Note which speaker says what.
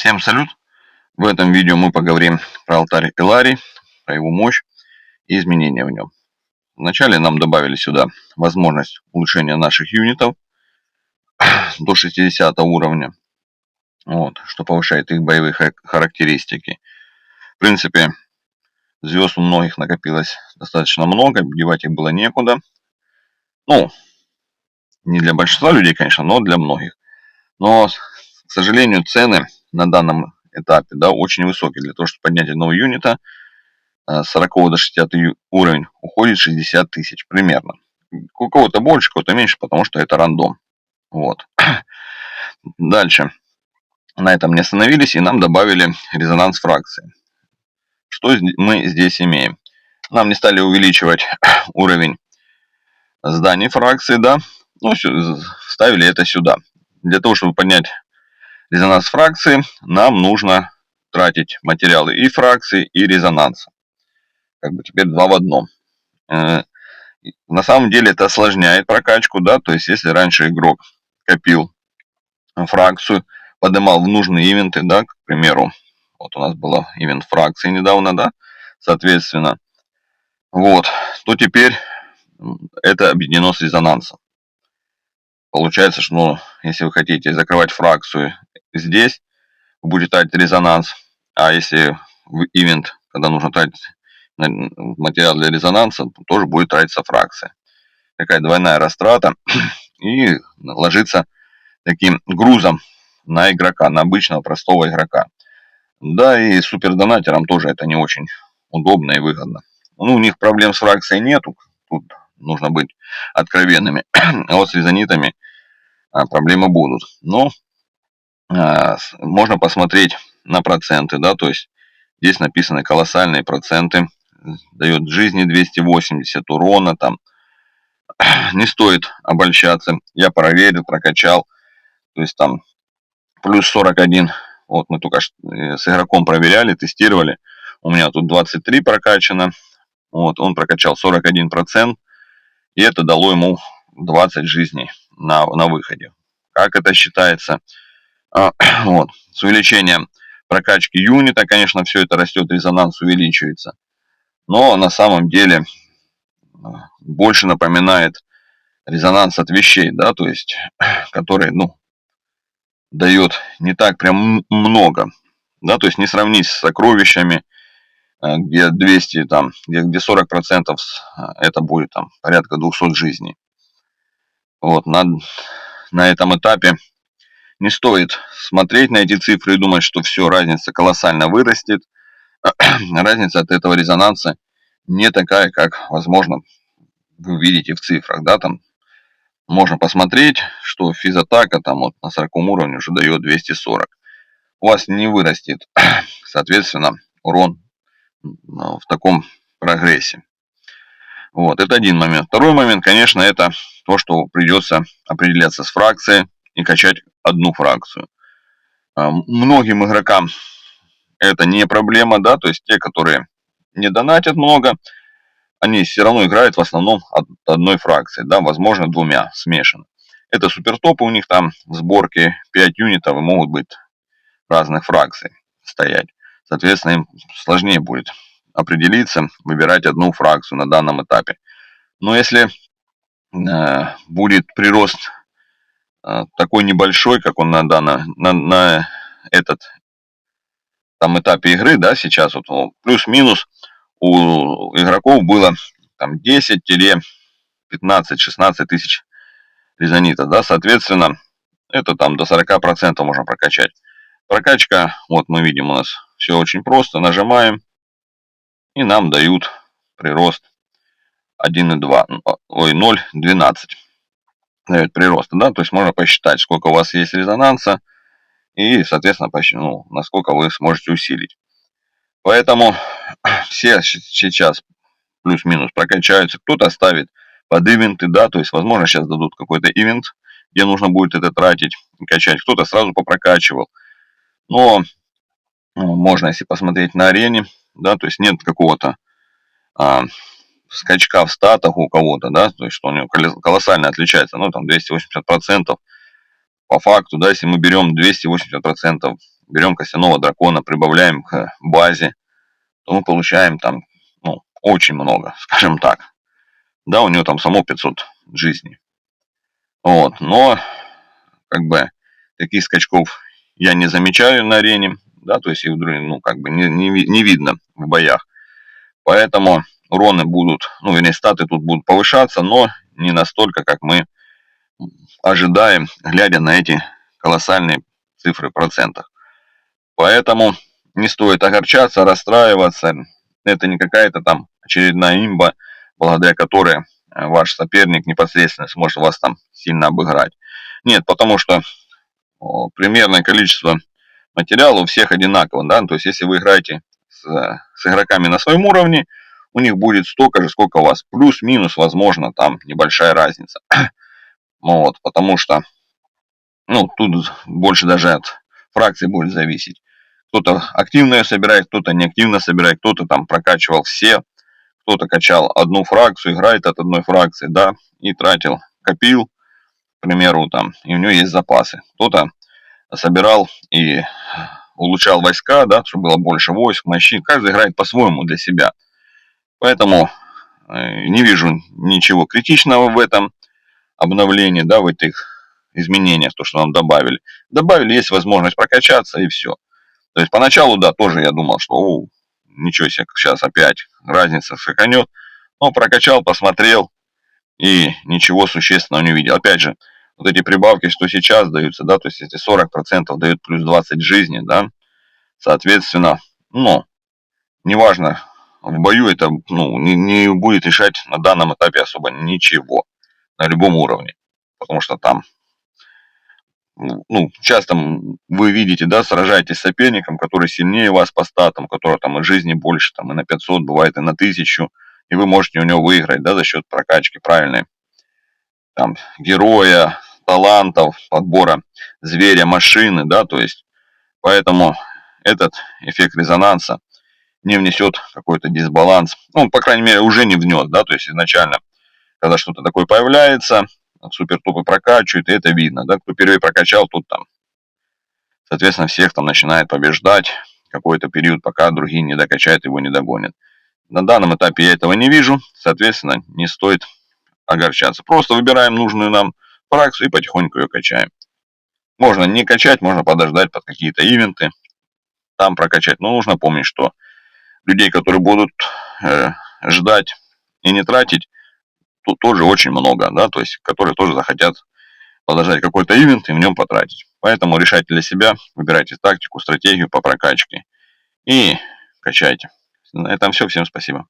Speaker 1: Всем салют! В этом видео мы поговорим про алтарь Эларий, про его мощь и изменения в нем. Вначале нам добавили сюда возможность улучшения наших юнитов до 60 уровня, что повышает их боевые характеристики. В принципе, звезд у многих накопилось достаточно много, девать их было некуда. Не для большинства людей, конечно, но для многих. Но, к сожалению, цены на данном этапе очень высокие. Для того, чтобы поднять одного юнита с 40 до 60 уровень уходит 60 тысяч примерно. У кого-то больше, у кого-то меньше, потому что это рандом. Дальше. На этом не остановились и нам добавили резонанс фракции. Что мы здесь имеем? Нам не стали увеличивать уровень зданий фракции, вставили это сюда. Для того, чтобы поднять резонанс фракции, нам нужно тратить материалы и фракции, и резонанса. Теперь два в одном. На самом деле это осложняет прокачку, то есть если раньше игрок копил фракцию, поднимал в нужные ивенты, к примеру, вот у нас был ивент фракции недавно, соответственно, то теперь это объединено с резонансом. Получается, что если вы хотите закрывать фракцию здесь, вы будете тратить резонанс, а если в ивент, когда нужно тратить материал для резонанса, то тоже будет тратиться фракция. Такая двойная растрата и ложится таким грузом на игрока, на обычного простого игрока. И супердонатерам тоже это не очень удобно и выгодно. У них проблем с фракцией нету, тут нужно быть откровенными. А вот с резонитами проблемы будут. Но можно посмотреть на проценты, то есть здесь написаны колоссальные проценты. Дает жизни 280, урона там. Не стоит обольщаться. Я проверил, прокачал. То есть там плюс 41. Мы только с игроком проверяли, тестировали. У меня тут 23 прокачано. Он прокачал 41%. И это дало ему 20 жизней на выходе. Как это считается? С увеличением прокачки юнита, конечно, все это растет, резонанс увеличивается. Но на самом деле больше напоминает резонанс от вещей, то есть, который, дает не так прям много, то есть не сравнить с сокровищами, где 200, где 40% это будет порядка 200 жизней. На этом этапе не стоит смотреть на эти цифры и думать, что все, разница колоссально вырастет. Разница от этого резонанса не такая, как, возможно, вы видите в цифрах, там можно посмотреть, что физатака на 40 уровне уже дает 240. У вас не вырастет, соответственно, урон в таком прогрессе. Это один момент. Второй момент, конечно, это то, что придется определяться с фракцией и качать одну фракцию. Многим игрокам это не проблема, то есть те, которые не донатят много, они все равно играют в основном от одной фракции, возможно, двумя смешаны. Это супертопы, у них там в сборке 5 юнитов и могут быть разных фракций стоять. Соответственно, им сложнее будет определиться, выбирать одну фракцию на данном этапе. Но если будет прирост такой небольшой, как он на этот этапе игры, сейчас плюс-минус у игроков было 10-15-16 тысяч резонита, соответственно, это до 40% можно прокачать. Прокачка, мы видим, у нас все очень просто, нажимаем, и нам дают прирост 0,12 дает прироста, то есть можно посчитать, сколько у вас есть резонанса, и, соответственно, насколько вы сможете усилить. Поэтому все сейчас плюс-минус прокачаются, кто-то ставит под ивенты, то есть, возможно, сейчас дадут какой-то ивент, где нужно будет это тратить и качать, кто-то сразу попрокачивал. Но можно, если посмотреть на арене, то есть нет какого-то скачка в статах у кого-то, то есть что у него колоссально отличается, 280%. По факту, если мы берем 280% берем костяного дракона, прибавляем к базе, то мы получаем там, ну, очень много, скажем так. Да, у него там само 500 жизней. Вот, но, как бы, таких скачков я не замечаю на арене, да, то есть их, ну, как бы не видно в боях. Поэтому уроны будут, ну, вернее, статы тут будут повышаться, но не настолько, как мы ожидаем, глядя на эти колоссальные цифры в процентах. Поэтому не стоит огорчаться, расстраиваться. Это не какая-то там очередная имба, благодаря которой ваш соперник непосредственно сможет вас там сильно обыграть. Нет, потому что примерное количество материала у всех одинаково, да, то есть если вы играете с игроками на своем уровне, у них будет столько же, сколько у вас. Плюс-минус, возможно, там небольшая разница. Вот, потому что, ну, тут больше даже от фракции будет зависеть. Кто-то активно ее собирает, кто-то неактивно собирает, кто-то там прокачивал все, кто-то качал одну фракцию, играет от одной фракции, да, и тратил, копил, к примеру, там, и у него есть запасы. Кто-то собирал и улучшал войска, да, чтобы было больше войск, мощей. Каждый играет по-своему для себя. Поэтому не вижу ничего критичного в этом обновлении, да, в этих изменениях, то, что нам добавили. Добавили, есть возможность прокачаться и все. То есть поначалу, да, тоже я думал, что ничего себе, сейчас опять разница скаканет. Но прокачал, посмотрел и ничего существенного не увидел. Опять же, вот эти прибавки, что сейчас даются, да, то есть эти 40% дают плюс 20 жизни, да, соответственно, ну, неважно, в бою это, ну, не будет решать на данном этапе особо ничего на любом уровне, потому что там, ну, часто вы видите, да, сражаетесь с соперником, который сильнее вас по статам, у которого там и жизни больше, там и на 500, бывает и на 1000, и вы можете у него выиграть, да, за счет прокачки правильной, там, героя, талантов, подбора зверя, машины, да, то есть, поэтому этот эффект резонанса не внесет какой-то дисбаланс, ну, по крайней мере, уже не внес, да, то есть изначально, когда что-то такое появляется, супер топы прокачивают, и это видно, да, кто первый прокачал, тут там, соответственно, всех там начинает побеждать какой-то период, пока другие не докачают, его не догонят. На данном этапе я этого не вижу, соответственно, не стоит огорчаться. Просто выбираем нужную нам фракцию и потихоньку ее качаем. Можно не качать, можно подождать под какие-то ивенты, там прокачать. Но нужно помнить, что людей, которые будут ждать и не тратить, тут тоже очень много, да, то есть, которые тоже захотят подождать какой-то ивент и в нем потратить. Поэтому решайте для себя, выбирайте тактику, стратегию по прокачке и качайте. На этом все. Всем спасибо.